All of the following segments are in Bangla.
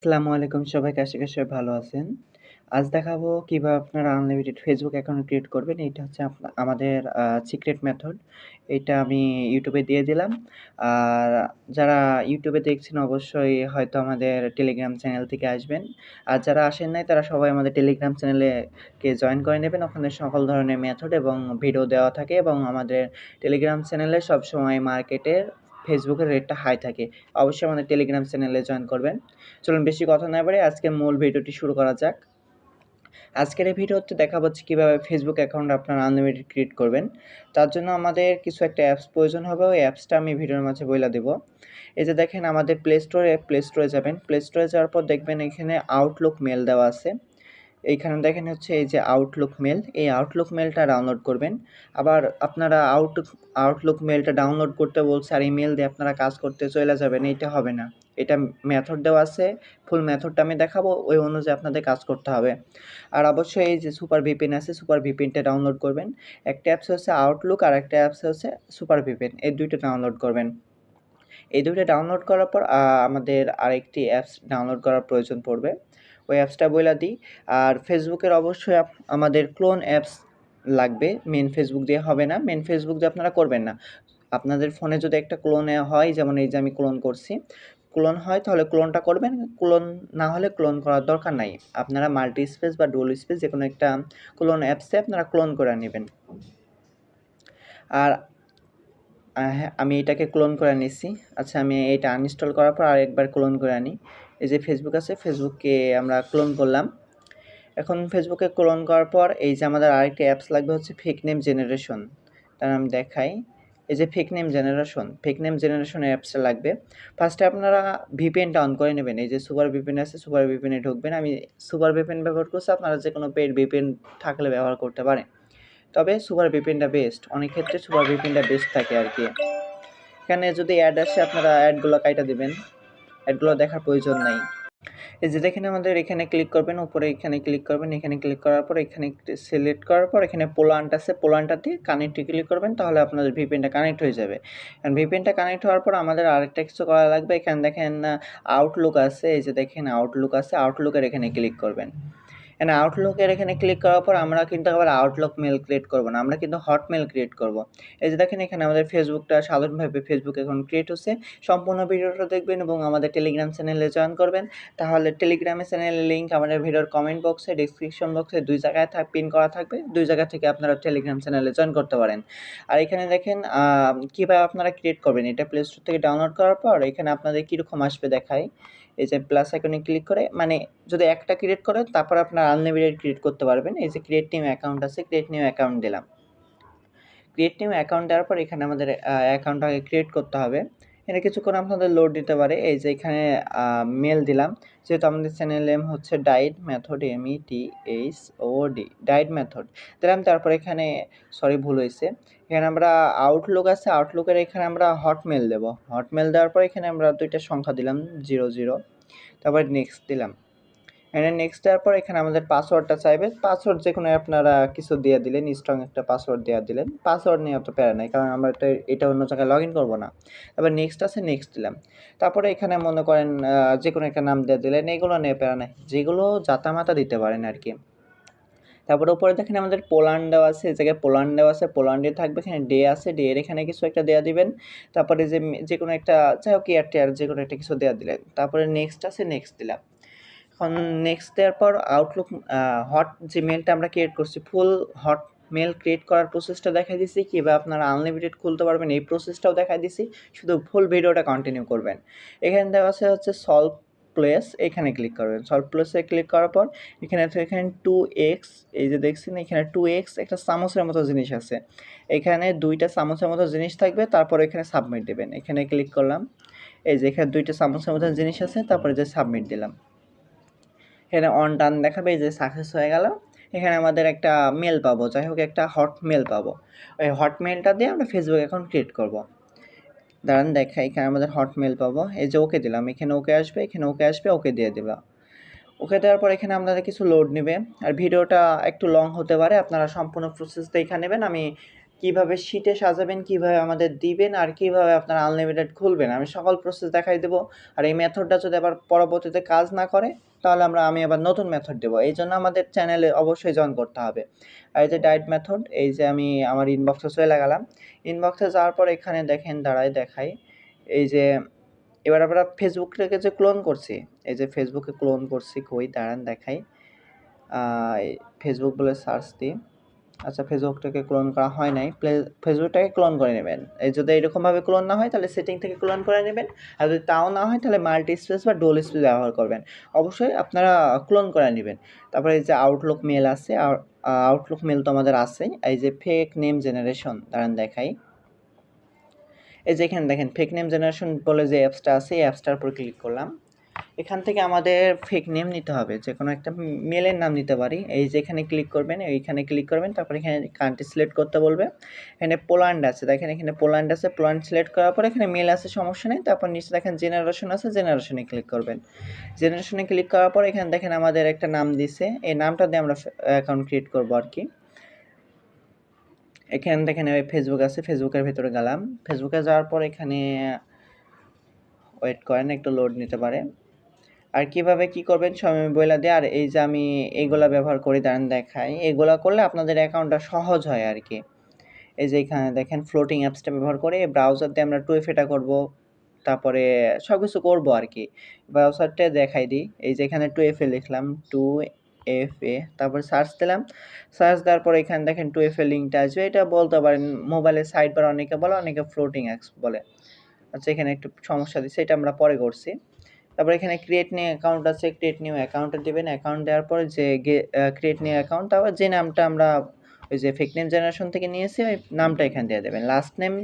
আসসালামু আলাইকুম সবাইকে। আশা করি সবাই ভালো আছেন। আজ দেখাবো কিভাবে আপনারা আনলিমিটেড ফেসবুক অ্যাকাউন্ট ক্রিয়েট করবেন। এটা হচ্ছে আমাদের সিক্রেট মেথড। এটা আমি YouTube এ দিয়ে দিলাম। আর যারা YouTube এ দেখছেন অবশ্যই হয়তো আমাদের টেলিগ্রাম চ্যানেল থেকে আসবেন। আর যারা আসেন নাই তারা সবাই আমাদের টেলিগ্রাম চ্যানেলে জয়েন করে নেবেন। ওখানে সকল ধরনের মেথড এবং ভিডিও দেওয়া থাকে এবং আমাদের টেলিগ্রাম চ্যানেলে সবসময় মার্কেটের ফেসবুকের রেটটা হাই থাকে। অবশ্যই আমাদের টেলিগ্রাম চ্যানেলে জয়েন করবেন। চলুন বেশি কথা না বাড়িয়ে আজকের মূল ভিডিওটি শুরু করা যাক। আজকের এই ভিডিওতে দেখাবো হচ্ছে কীভাবে ফেসবুক অ্যাকাউন্ট আপনারা আনলিমিটেড ক্রিয়েট করবেন। তার জন্য আমাদের কিছু একটা অ্যাপস প্রয়োজন হবে। ওই অ্যাপসটা আমি ভিডিওর মাঝে বইলা দেব। এই যে দেখেন আমাদের প্লে স্টোরে যাবেন। প্লে স্টোরে যাওয়ার পর দেখবেন এখানে আউটলুক মেল দেওয়া আছে। এইখানে দেখেন হচ্ছে এই যে আউটলুক মেল, এই আউটলুক মেলটা ডাউনলোড করবেন। আবার আপনারা আউটলুক মেলটা ডাউনলোড করতে বলছে আর ইমেল দিয়ে আপনারা কাজ করতে চইলা যাবেন, এইটা হবে না। এটা মেথড দেওয়া আছে, ফুল মেথডটা আমি দেখাবো, ওই অনুযায়ী আপনাদের কাজ করতে হবে। আর অবশ্যই এই যে সুপার ভিপিএন আছে, সুপার ভিপিএনটা ডাউনলোড করবেন। একটা অ্যাপস হচ্ছে আউটলুক আর একটা অ্যাপস হচ্ছে সুপার ভিপিএন, এই ২ টা ডাউনলোড করবেন। এই ২ টা ডাউনলোড করার পর আমাদের আরেকটি অ্যাপস ডাউনলোড করার প্রয়োজন পড়বে। ওই অ্যাপসটা বইলা দিই। আর ফেসবুকের অবশ্যই আমাদের ক্লোন অ্যাপস লাগবে। মেইন ফেসবুক দিয়ে হবে না। মেইন ফেসবুক দিয়ে আপনারা করবেন না। আপনাদের ফোনে যদি একটা ক্লোন হয়, যেমন এই যে আমি ক্লোন করছি। ক্লোন হয় তাহলে ক্লোনটা করবেন। ক্লোন না হলে ক্লোন করার দরকার নাই। আপনারা মাল্টি স্পেস বা ডুয়াল স্পেস যেকোনো একটা ক্লোন অ্যাপসে আপনারা ক্লোন করে নিবেন। আর হ্যাঁ, আমি এটাকে ক্লোন করে নিচ্ছি। আচ্ছা, আমি এটা আনইনস্টল করার পর আরেকবার ক্লোন করে আনি। এই যে ফেসবুক আছে, ফেসবুককে আমরা ক্লোন করলাম। এখন ফেসবুকে ক্লোন করার পর এই যে আমাদের আরেকটা অ্যাপস লাগবে হচ্ছে ফেক নেম জেনারেশন। তার আমি দেখাই। এই যে ফেক নেম জেনারেশন অ্যাপসটা লাগবে। ফার্স্টে আপনারা ভিপিএনটা অন করে নেবেন। এই যে সুপার ভিপিএন আছে, সুপার ভিপিএনে ঢুকবেন। আমি সুপার ভিপিএন ব্যবহার করছি, আপনারা যেকোনো পেইড ভিপিএন থাকলে ব্যবহার করতে পারেন। তবে সুপার ভিপিএনটা বেস্ট। অনেক ক্ষেত্রে সুপার ভিপিএনটা বেস্ট থাকে আরকি। এখানে যদি অ্যাড আসে আপনারা অ্যাডগুলো কাইটা দিবেন। অ্যাডগুলো দেখার প্রয়োজন নাই। এই যে দেখেন আমাদের এখানে ক্লিক করবেন, উপরে এখানে ক্লিক করবেন, এখানে ক্লিক করার পর এখানে সিলেক্ট করার পর এখানে পোলান্ট আছে, পোলান্টটাতে কানেক্টে ক্লিক করবেন, তাহলে আপনাদের ভিপিএনটা কানেক্ট হয়ে যাবে। কারণ ভিপিএনটা কানেক্ট হওয়ার পর আমাদের আরেকটা কিছু করা লাগবে। এখানে দেখেন আউটলুক আছে, এই যে দেখেন আউটলুক আছে, আউটলুকের এখানে ক্লিক করবেন। আউটলুকের এখানে ক্লিক করার পর আমরা কিন্তু আবার আউটলুক মেল ক্রিয়েট করব না, আমরা কিন্তু হটমেল ক্রিয়েট করব। এই যে দেখেন এখানে আমাদের ফেসবুকটা সাধারণভাবে ফেসবুক অ্যাকাউন্ট ক্রিয়েট হচ্ছে। সম্পূর্ণ ভিডিওটা দেখবেন এবং আমাদের টেলিগ্রাম চ্যানেলে জয়েন করবেন। তাহলে টেলিগ্রামের চ্যানেলের লিঙ্ক আমাদের ভিডিওর কমেন্ট বক্সে, ডেসক্রিপশন বক্সে ২ জায়গায় পিন করা থাকবে। ২ জায়গা থেকে আপনারা টেলিগ্রাম চ্যানেলে জয়েন করতে পারেন। আর এখানে দেখেন কীভাবে আপনারা ক্রিয়েট করবেন। এটা প্লে স্টোর থেকে ডাউনলোড করার পর এখানে আপনাদের কীরকম আসবে দেখাই। এই যে প্লাস আইকনে ক্লিক করে, মানে যদি একটা ক্রিয়েট করেন তারপর আপনার আনলিমিটেড ক্রিয়েট করতে পারবেন। এই যে ক্রিয়েট নিউ অ্যাকাউন্ট আছে, ক্রিয়েট নিউ অ্যাকাউন্ট দিলাম। ক্রিয়েট নিউ অ্যাকাউন্ট দেওয়ার পর এখানে আমাদের অ্যাকাউন্টটাকে ক্রিয়েট করতে হবে। এখানে কিছুক্ষণ আপনাদের লোড দিতে পারে। এই যে এখানে মেল দিলাম। যেহেতু আমাদের চ্যানেল নেম হচ্ছে ডাইট মেথড, METHOD, ডাইট মেথড দিলাম। তারপর এখানে ভুল হয়েছে। এখানে আমরা আউটলুক আছে, আউটলুকের এখানে আমরা হটমেল দেব। হটমেল দেওয়ার পর এখানে আমরা ২ টা সংখ্যা দিলাম 00, তারপর নেক্সট দিলাম। এখানে নেক্সট দেওয়ার পর এখানে আমাদের পাসওয়ার্ডটা চাইবে। পাসওয়ার্ড যেকোনো আপনারা কিছু দিয়ে দিলেন, স্ট্রং একটা পাসওয়ার্ড দেওয়া দিলেন। পাসওয়ার্ড নিয়ে অত প্যারা নাই, কারণ আমরা এটা অন্য জায়গায় লগ ইন করবো না। তারপর নেক্সট আছে, নেক্সট দিলাম। তারপরে এখানে মনে করেন যেকোনো একটা নাম দিয়ে দিলেন, এগুলো নিয়ে প্যারা নাই, যেগুলো জাতামাতা দিতে পারেন আর কি। তারপরে উপরে দেখেন আমাদের পোল্যান্ড দেওয়া আছে, এই জায়গায় পোল্যান্ড দেওয়া আছে, পোল্যান্ডে থাকবে। এখানে ডে আছে, ডে এর এখানে কিছু একটা দেওয়া দিবেন। তারপরে যেকোনো একটা যাই হোক ইয়ার যেকোনো একটা কিছু দেওয়া দিলেন। তারপরে নেক্সট আছে, নেক্সট দিলাম। এখন নেক্সট দেওয়ার পর আউটলুক হট যে মেলটা আমরা ক্রিয়েট করছি, ফুল হট মেল ক্রিয়েট করার প্রসেসটা দেখাই দিছি, কীভাবে আপনারা আনলিমিটেড খুলতে পারবেন এই প্রসেসটাও দেখাই দিছি। শুধু ফুল ভিডিওটা কন্টিনিউ করবেন। এখানে দেওয়া আছে হচ্ছে সলভ প্লেস, এখানে ক্লিক করবেন। সলভ প্লেসে ক্লিক করার পর এখানে 2x, এই যে দেখছেন এখানে 2x একটা চামচের মতো জিনিস আছে। এখানে 2টা চামচের মতো জিনিস থাকবে, তারপর এখানে সাবমিট দেবেন। এখানে ক্লিক করলাম। এই যে এখানে 2টা চামচের মতো জিনিস আছে, তারপরে যে সাবমিট দিলাম। এখানে অন ডান দেখাবে, এই যে সাকসেস হয়ে গেল। এখানে আমাদের একটা মেল পাবো, যাই হোক একটা হট মেল পাবো। ওই হট মেলটা দিয়ে আমরা ফেসবুক অ্যাকাউন্ট ক্রিয়েট করব। দাঁড়ান দেখাই, এখানে আমাদের হট মেল পাবো। এই যে ওকে দিলাম, এখানে ওকে আসবে, এখানে ওকে আসবে, ওকে দিয়ে দিলাম। ওকে দেওয়ার পর এখানে আপনাদের কিছু লোড নেবে। আর ভিডিওটা একটু লং হতে পারে, আপনারা সম্পূর্ণ প্রসেস দেখে নেবেন। আমি কিভাবে শিটে সাজাবেন, কিভাবে আমাদের দিবেন আর কিভাবে আপনারা আনলিমিটেড খুলবেন, আমি সকল প্রসেস দেখাই দেবো। আর এই মেথডটা যদি আবার পরবর্তীতে কাজ না করে তাহলে আমি আবার নতুন মেথড দেবো। এই জন্য আমাদের চ্যানেলে অবশ্যই জয়েন করতে হবে। আর এই যে ডায়েট মেথড, এই যে আমি আমার ইনবক্সে চলে গেলাম। ইনবক্সে যাওয়ার পর এখানে দেখেন দেখাই এই যে এবার আমরা ফেসবুকটাকে যে ক্লোন করছি, এই যে ফেসবুকে ক্লোন করছি, কই দাঁড়ান দেখাই। ফেসবুক বলে সার্চ দিই। আচ্ছা, ফেসবুকটাকে ক্লোন করা হয় নাই, ফেসবুকটাকে ক্লোন করে নেবেন। এই যদি এরকমভাবে ক্লোন না হয় তাহলে সেটিং থেকে ক্লোন করে নেবেন। আর যদি তাও না হয় তাহলে মাল্টি স্পেস বা ডুয়াল স্পেস ব্যবহার করবেন। অবশ্যই আপনারা ক্লোন করে নেবেন। তারপরে এই যে আউটলুক মেল আছে, আউটলুক মেল তো আমাদের আছেই। এই যে ফেক নেম জেনারেশন, দাঁড়ান দেখাই। এই যে এখানে দেখেন ফেক নেম জেনারেশন বলে যে অ্যাপসটা আছে, এই অ্যাপসটার উপর ক্লিক করলাম। এখান থেকে আমাদের ফেক নেম নিতে হবে, যে কোনো একটা মেলের নাম নিতে পারি। এই যে এখানে ক্লিক করবেন, এইখানে ক্লিক করবেন, তারপর এখানে কান্ট্রি সিলেক্ট করতে বলবে। এখানে পোল্যান্ড আছে, দেখেন এখানে পোল্যান্ড আছে, পোল্যান্ড সিলেক্ট করার পর এখানে মেল আছে, সমস্যা নেই। তারপর নিচে দেখেন জেনারেশন আছে, জেনারেশনে ক্লিক করবেন। জেনারেশনে ক্লিক করার পর এখানে দেখেন আমাদের একটা নাম দিছে, এই নামটা দিয়ে আমরা অ্যাকাউন্ট ক্রিয়েট করবো আর কি। এখানে দেখেন ফেসবুক আছে, ফেসবুকের ভেতরে গেলাম। ফেসবুকে যাওয়ার পর এখানে ওয়েট করেন, একটু লোড নিতে পারে। আর কিভাবে কি করবেন সব আমি বইলা দিই। আর এই যে আমি এইগুলা ব্যবহার করি, দাঁড়ান দেখাই। এগুলা করলে আপনাদের অ্যাকাউন্টটা সহজ হয় আর কি। এই যে এখানে দেখেন ফ্লোটিং অ্যাপসটা ব্যবহার করে ব্রাউজার দিয়ে আমরা 2FA টা করবো, তারপরে সব কিছু করবো আর কি। ব্রাউজারটা দেখাই দিই। এই যে এখানে 2FA লিখলাম, 2FA, তারপর সার্চ দিলাম। সার্চ দেওয়ার পরে এখানে দেখেন 2FA লিঙ্কটা আসবে। এটা বলতে পারেন মোবাইলের সাইড বার অনেকে বলে, অনেকে ফ্লোটিং অ্যাপস বলে। আচ্ছা, এখানে একটু সমস্যা দিচ্ছে, এটা আমরা পরে করছি। তারপর এখানে ক্রিয়েট নিউ অ্যাকাউন্ট আছে, ক্রিয়েট নিউ অ্যাকাউন্টে দিবেন। অ্যাকাউন্ট দেওয়ার পরে যে ক্রিয়েট নিউ অ্যাকাউন্ট, তারপর যে নামটা আমরা ওই যে ফেক নেম জেনারেশন থেকে নিয়েছি ওই নামটা এখানে দিয়ে দেবেন। লাস্ট নেম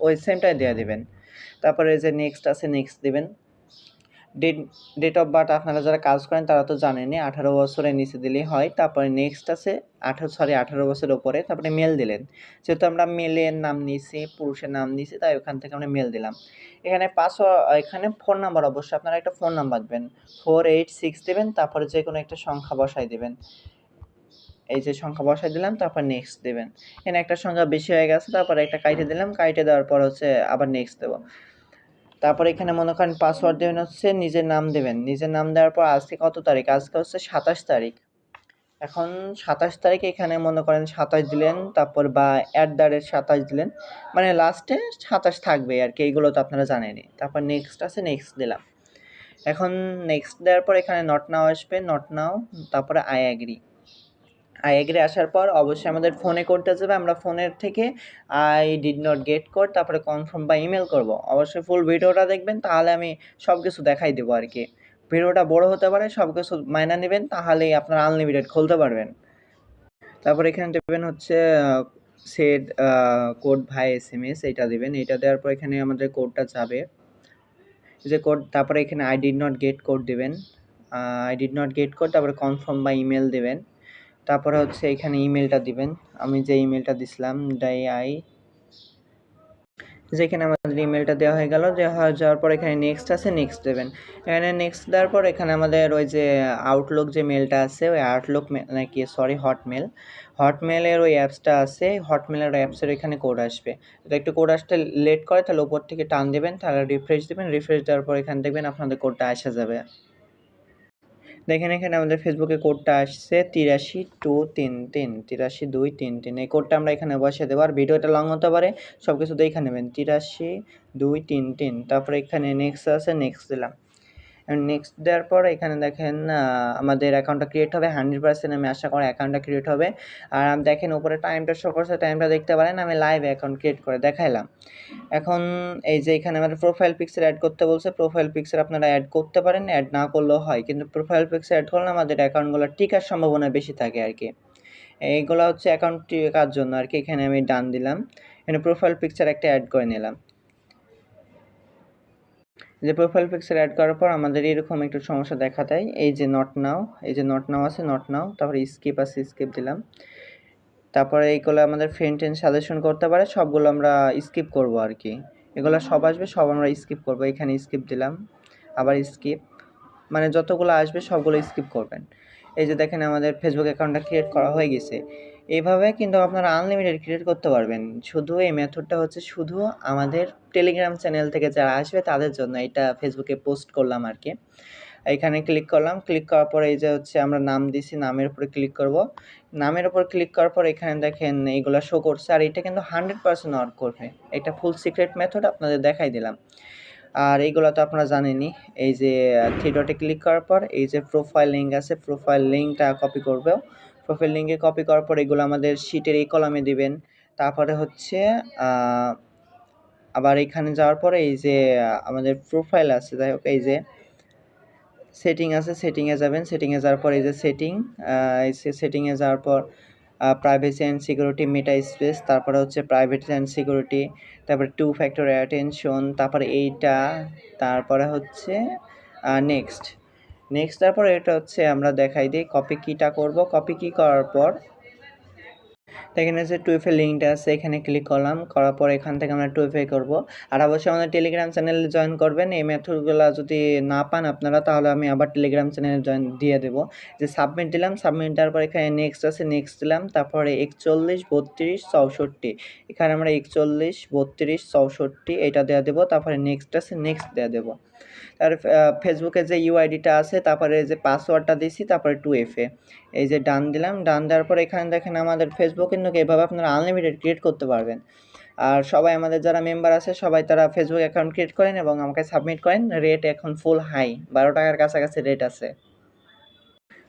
ওই সেমটাই দিয়ে দেবেন। তারপরে যে নেক্সট আছে, নেক্সট দিবেন। ডেট অফ বার্থ আপনারা যারা কাজ করেন তারা তো জানেনই, 18 বছরের নিচে দিলেই হয়। তারপরে নেক্সট আছে 18 বছরের উপরে, তারপরে মেল দিলেন। যেহেতু আমরা মেলের নাম নিয়েছি, পুরুষের নাম নিয়েছি, তাই ওখান থেকে আমরা মেল দিলাম। এখানে এখানে ফোন নাম্বার, অবশ্যই আপনারা একটা ফোন নাম্বার দেবেন, 486 দেবেন। তারপরে যে কোনো একটা সংখ্যা বসাই দেবেন। এই যে সংখ্যা বসাই দিলাম, তারপর নেক্সট দেবেন। এখানে একটা সংখ্যা বেশি হয়ে গেছে, তারপর একটা কাইটে দিলাম, কাইটে দেওয়ার পর হচ্ছে আবার নেক্সট দেবো। তারপর এখানে মনে করেন পাসওয়ার্ড দেবেন, হচ্ছে নিজের নাম দেবেন। নিজের নাম দেওয়ার পর আজকে কত তারিখ, আজকে হচ্ছে 27 তারিখ। এখন 27 তারিখে এখানে মনে করেন 27 দিলেন, তারপর বা @27 দিলেন, মানে লাস্টে 27 থাকবে আর কি, এইগুলো তো আপনারা জানেনই। তারপর নেক্সট আছে, নেক্সট দিলাম। এখন নেক্সট দেওয়ার পর এখানে নট নাও আসবে, নট নাও, তারপরে আই এগ্রি আসার পর অবশ্যই আমাদের ফোনে করতে যাবে। আমরা ফোনের থেকে I did not get code, তারপরে কনফার্ম বা ইমেল করব। অবশ্যই ফুল ভিডিওটা দেখবেন, তাহলে আমি সব কিছু দেখাই দেবো আর কি। ভিডিওটা বড় হতে পারে, সব কিছু মাইনা নেবেন, তাহলেই আপনারা আনলিমিটেড খুলতে পারবেন। তারপর এখানে দেবেন হচ্ছে সেট কোড ভাই SMS, এইটা দেবেন। এটা দেওয়ার পর এখানে আমাদের কোডটা যাবে, যে কোড, তারপরে এখানে I did not get code দেবেন। I did not get code, তারপরে কনফার্ম বা ইমেল দেবেন। তারপরে হচ্ছে এখানে ইমেলটা দিবেন। আমি যে ইমেলটা দিছিলাম যেখানে আমাদের ইমেলটা দেওয়া হয়ে গেল। যাওয়ার পর এখানে নেক্সট আছে, নেক্সট দেবেন। এখানে নেক্সট দেওয়ার পর এখানে আমাদের ওই যে আউটলুক যে মেলটা আছে, ওই আউটলুক নাকি সরি হটমেলের ওই অ্যাপসটা আছে, হটমেলের অ্যাপসের এখানে কোড আসবে। তো একটু কোড আসতে লেট করে তাহলে উপর থেকে টান দেবেন, তাহলে রিফ্রেশ দেবেন। রিফ্রেশ দেওয়ার পর এখানে দেখবেন আপনাদের কোডটা আসা যাবে। দেখেন এখানে আমাদের ফেসবুকে কোডটা আসছে 83-233, 83-233। এই কোডটা আমরা এখানে বসিয়ে দেবো। আর ভিডিওটা লং হতে পারে, সব কিছু দেখে নেবেন। 83-233, তারপরে এখানে নেক্সট আছে, নেক্সট দিলাম। নেক্সট দেওয়ার পর এখানে দেখেন আমাদের অ্যাকাউন্টটা ক্রিয়েট হবে 100%, আমি আশা করি অ্যাকাউন্টটা ক্রিয়েট হবে। আর আমি দেখেন উপরে টাইমটা শো করছে, টাইমটা দেখতে পারেন, আমি লাইভ অ্যাকাউন্ট ক্রিয়েট করে দেখাইলাম। এখন এই যে এখানে আমাদের প্রোফাইল পিকচার অ্যাড করতে বলছে, প্রোফাইল পিকচার আপনারা অ্যাড করতে পারেন, অ্যাড না করলেও হয়, কিন্তু প্রোফাইল পিকচার অ্যাড করলে আমাদের অ্যাকাউন্টগুলো টিকার সম্ভাবনা বেশি থাকে আর কি। এইগুলো হচ্ছে অ্যাকাউন্ট টিকার জন্য আর কি। এখানে আমি ডান দিলাম, এখানে প্রোফাইল পিকচার একটা অ্যাড করে নিলাম। যে প্রোফাইল পিকচার অ্যাড করার পর আমাদের এরকম একটু সমস্যা দেখা দেয়। এই যে নট নাও, এই যে নট নাও আছে, নট নাও, তারপরে স্কিপ আছে, স্কিপ দিলাম। তারপরে এইগুলো আমাদের ফ্রেন্ড এন্ড সাজেশন করতে পারে, সবগুলো আমরা স্কিপ করব আর কি। এগুলো সব আসবে, সব আমরা স্কিপ করব। এখানে স্কিপ দিলাম, আবার স্কিপ, মানে যতগুলো আসবে সবগুলো স্কিপ করবেন। এই যে দেখেন আমাদের ফেসবুক অ্যাকাউন্টটা ক্রিয়েট করা হয়ে গেছে। এইভাবে কিন্তু আপনারা আনলিমিটেড ক্রিয়েট করতে পারবেন। শুধু এই মেথডটা হচ্ছে শুধু আমাদের টেলিগ্রাম চ্যানেল থেকে যারা আসবে তাদের জন্য। এটা ফেসবুকে পোস্ট করলাম আরকি। এখানে ক্লিক করলাম। ক্লিক করার পরে এই যে হচ্ছে আমরা নাম দিছি, নামের উপরে ক্লিক করব। নামের উপর ক্লিক করার পর এখানে দেখেন এইগুলা শো করছে আর এটা কিন্তু 100% ওয়ার্ক করবে। এটা ফুল সিক্রেট মেথড আপনাদের দেখাই দিলাম। আর এইগুলা তো আপনারা জানেনই। এই যে 3 ডটে ক্লিক করার পর এই যে প্রোফাইল লিঙ্ক আছে, প্রোফাইল লিঙ্কটা কপি করব। প্রোফাইল লিঙ্কে কপি করার পর এগুলো আমাদের শিটের এই কলামে দিবেন। তারপরে হচ্ছে আ আবার এখানে যাওয়ার পরে এই যে আমাদের প্রোফাইল আছে, যাই হোক এই যে সেটিং আছে, সেটিংয়ে যাবেন। সেটিংয়ে যাওয়ার পর এই যে সেটিংয়ে যাওয়ার পর privacy and security meta space, তারপরে হচ্ছে প্রাইভেসি অ্যান্ড সিকিউরিটি, তারপরে 2 ফ্যাক্টর অ্যাটেনশন, তারপরে এইটা, তারপরে হচ্ছে নেক্সট। তারপরে এটা হচ্ছে আমরা দেখাই দিই কপি কিটা করব। কপি কি করার পর এখানে যে 2FA লিঙ্কটা আছে এখানে ক্লিক করলাম। করার পর এখান থেকে আমরা 2FA করব। আর অবশ্যই আমাদের টেলিগ্রাম চ্যানেলে জয়েন করবেন। এই মেথডগুলা যদি না পান আপনারা তাহলে আমি আবার টেলিগ্রাম চ্যানেলে জয়েন দিয়ে দেব। যে সাবমিট দিলাম, সাবমিট দেওয়ার পর এখানে নেক্সট আছে, নেক্সট দিলাম। তারপরে 41 32 64 এখানে আমরা 41 32 64 এটা দেওয়া দেব। তারপরে নেক্সট আছে, নেক্সট দেওয়া দেব। আর ফেসবুকে যে ইউআইডিটা আছে, তারপরে যে পাসওয়ার্ডটা দিছি, তারপরে 2FA এই যে ডান দিলাম। ডান দেওয়ার পর এখানে দেখেন আমাদের ফেসবুক কিন্তু এভাবে আপনারা আনলিমিটেড ক্রিয়েট করতে পারবেন। আর সবাই আমাদের যারা মেম্বার আছে সবাই তারা ফেসবুক অ্যাকাউন্ট ক্রিয়েট করেন এবং আমাকে সাবমিট করেন। রেট এখন ফুল হাই, 12 টাকার কাছাকাছি রেট আছে।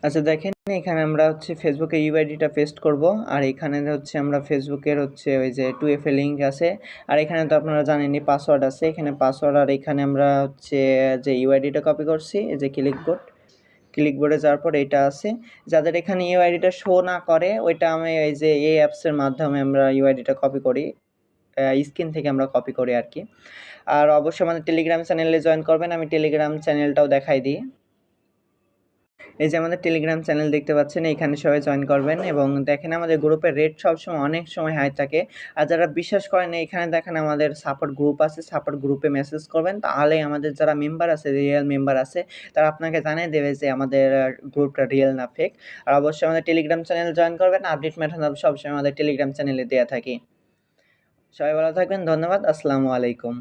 আচ্ছা দেখেন এখানে আমরা হচ্ছে ফেসবুকের ইউআইডিটা পেস্ট করব। আর এখানে হচ্ছে আমরা ফেসবুকের হচ্ছে ওই যে 2FA লিঙ্ক আছে। আর এখানে তো আপনারা জানেনই পাসওয়ার্ড আছে, এখানে পাসওয়ার্ড। আর এখানে আমরা হচ্ছে যে ইউআইডিটা কপি করছি, এই যে ক্লিকবোর্ডে যাওয়ার পর এটা আছে। যাদের এখানে ইউআইডিটা শো না করে ওইটা আমি এই যে এই অ্যাপসের মাধ্যমে আমরা ইউআইডিটা কপি করি, স্ক্রিন থেকে আমরা কপি করি আরকি। আর অবশ্যই আমাদের টেলিগ্রাম চ্যানেলে জয়েন করবেন। আমি টেলিগ্রাম চ্যানেলটাও দেখাই দিই। এই যে আমাদের টেলিগ্রাম চ্যানেল দেখতে পাচ্ছেন, এখানে সবাই জয়েন করবেন এবং দেখেন আমাদের গ্রুপের রেট সবসময় অনেক সময় হাই থাকে। আর যারা বিশ্বাস করেন না, এখানে দেখেন আমাদের সাপোর্ট গ্রুপ আছে, সাপোর্ট গ্রুপে মেসেজ করবেন, তাহলেই আমাদের যারা মেম্বার আছে, রিয়েল মেম্বার আছে, তারা আপনাকে জানিয়ে দেবে যে আমাদের গ্রুপটা রিয়েল না ফেক। আর অবশ্যই আমাদের টেলিগ্রাম চ্যানেল জয়েন করবেন। আপডেট মেথড সবসময় আমাদের টেলিগ্রাম চ্যানেলে দেওয়া থাকি। সবাই ভালো থাকবেন। ধন্যবাদ। আসসালামু আলাইকুম।